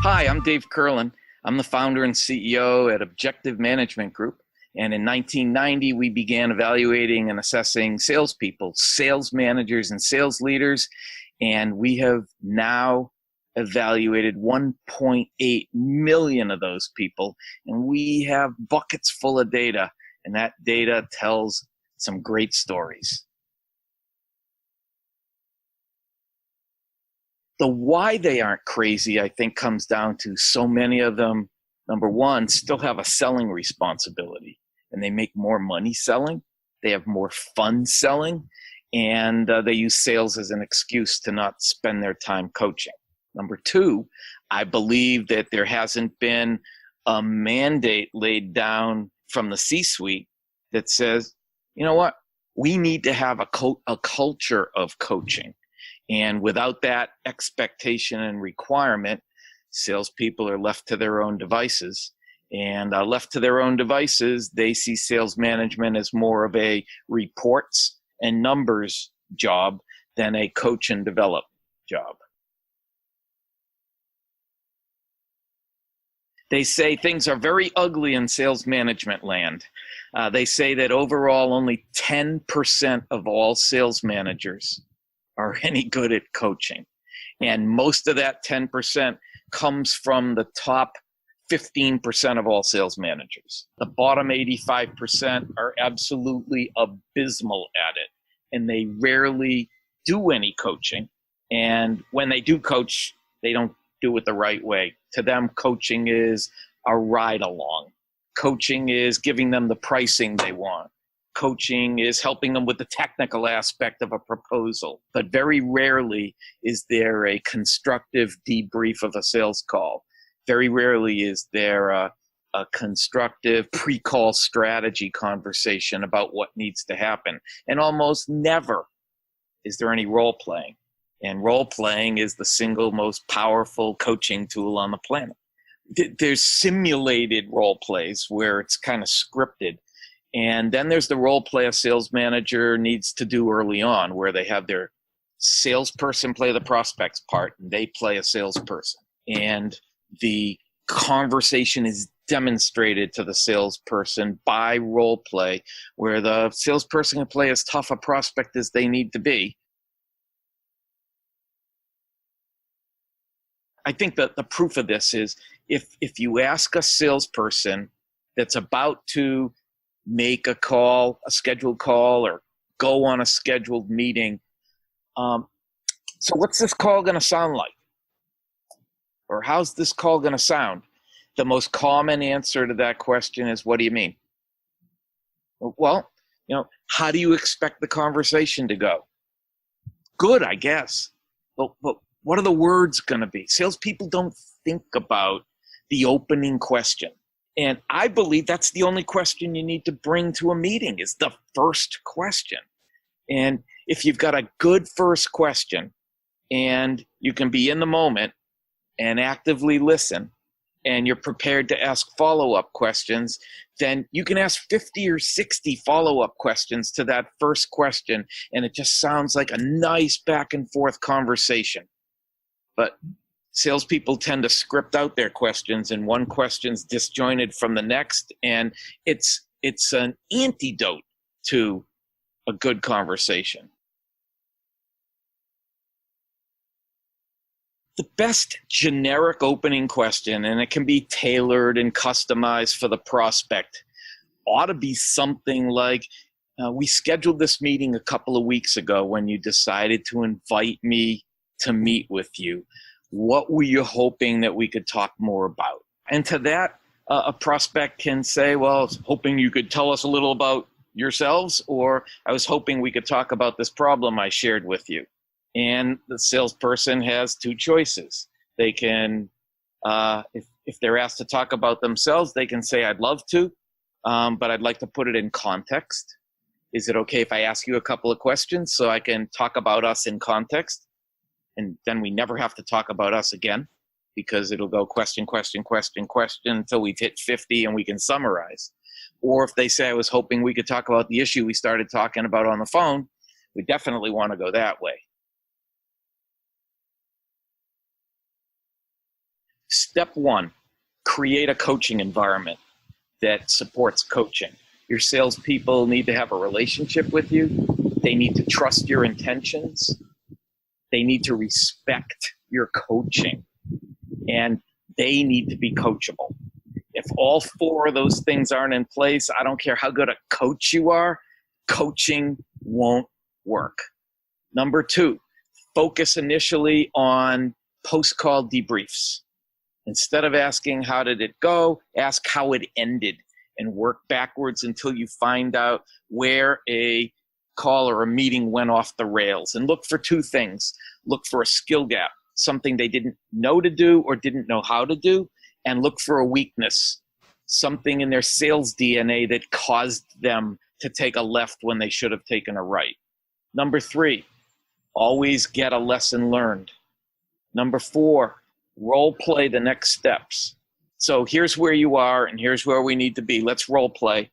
Hi, I'm Dave Curlin. I'm the founder and CEO at Objective Management Group. And in 1990, we began evaluating and assessing salespeople, sales managers, and sales leaders. And we have now evaluated 1.8 million of those people. And we have buckets full of data. And that data tells some great stories. The why they aren't crazy, I think, comes down to so many of them, number one, still have a selling responsibility, and they make more money selling. They have more fun selling, and they use sales as an excuse to not spend their time coaching. Number two, I believe that there hasn't been a mandate laid down from the C-suite that says, you know what, we need to have a culture of coaching. And without that expectation and requirement, salespeople are left to their own devices. And left to their own devices, they see sales management as more of a reports and numbers job than a coach and develop job. They say things are very ugly in sales management land. They say that overall only 10% of all sales managers are any good at coaching. And most of that 10% comes from the top 15% of all sales managers. The bottom 85% are absolutely abysmal at it, and they rarely do any coaching. And when they do coach, they don't do it the right way. To them, coaching is a ride along. Coaching is giving them the pricing they want. Coaching is helping them with the technical aspect of a proposal, but very rarely is there a constructive debrief of a sales call. Very rarely is there a constructive pre-call strategy conversation about what needs to happen. And almost never is there any role playing. And role playing is the single most powerful coaching tool on the planet. There's simulated role plays where it's kind of scripted. And then there's the role play a sales manager needs to do early on, where they have their salesperson play the prospects part and they play a salesperson. And the conversation is demonstrated to the salesperson by role play, where the salesperson can play as tough a prospect as they need to be. I think that the proof of this is if you ask a salesperson that's about to make a call, a scheduled call, or go on a scheduled meeting. So what's this call going to sound like? Or how's this call going to sound? The most common answer to that question is, what do you mean? Well, how do you expect the conversation to go? Good, I guess. But what are the words going to be? Salespeople don't think about the opening question. And I believe that's the only question you need to bring to a meeting is the first question. And if you've got a good first question and you can be in the moment and actively listen and you're prepared to ask follow-up questions, then you can ask 50 or 60 follow-up questions to that first question, and it just sounds like a nice back and forth conversation. But salespeople tend to script out their questions, and one question's disjointed from the next, and it's an antidote to a good conversation. The best generic opening question, and it can be tailored and customized for the prospect, ought to be something like, we scheduled this meeting a couple of weeks ago when you decided to invite me to meet with you. What were you hoping that we could talk more about? And to that, a prospect can say, well, I was hoping you could tell us a little about yourselves, or I was hoping we could talk about this problem I shared with you. And the salesperson has two choices. They can, if they're asked to talk about themselves, they can say, I'd love to, but I'd like to put it in context. Is it okay if I ask you a couple of questions so I can talk about us in context? And then we never have to talk about us again, because it'll go question, question, question, question until we've hit 50 and we can summarize. Or if they say, I was hoping we could talk about the issue we started talking about on the phone, we definitely want to go that way. Step one, create a coaching environment that supports coaching. Your salespeople need to have a relationship with you. They need to trust your intentions. They need to respect your coaching. And they need to be coachable. If all four of those things aren't in place, I don't care how good a coach you are, coaching won't work. Number two, focus initially on post-call debriefs. Instead of asking how did it go, ask how it ended and work backwards until you find out where a call or a meeting went off the rails. And look for two things. Look for a skill gap, something they didn't know to do or didn't know how to do, and look for a weakness, something in their sales DNA that caused them to take a left when they should have taken a right. Number three, always get a lesson learned. Number four, role play the next steps. So here's where you are and here's where we need to be. Let's role play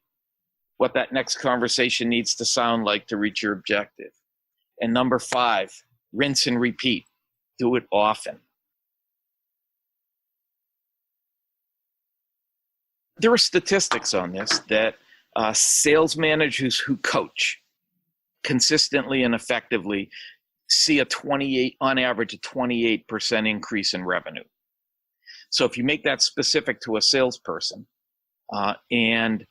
what that next conversation needs to sound like to reach your objective. And number five, rinse and repeat. Do it often. There are statistics on this that sales managers who coach consistently and effectively see on average, a 28% increase in revenue. So if you make that specific to a salesperson, and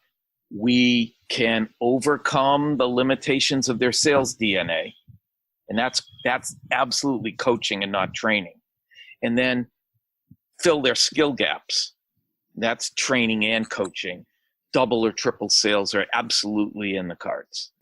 we can overcome the limitations of their sales DNA, and that's absolutely coaching and not training, and then fill their skill gaps, that's training and coaching, double or triple sales are absolutely in the cards.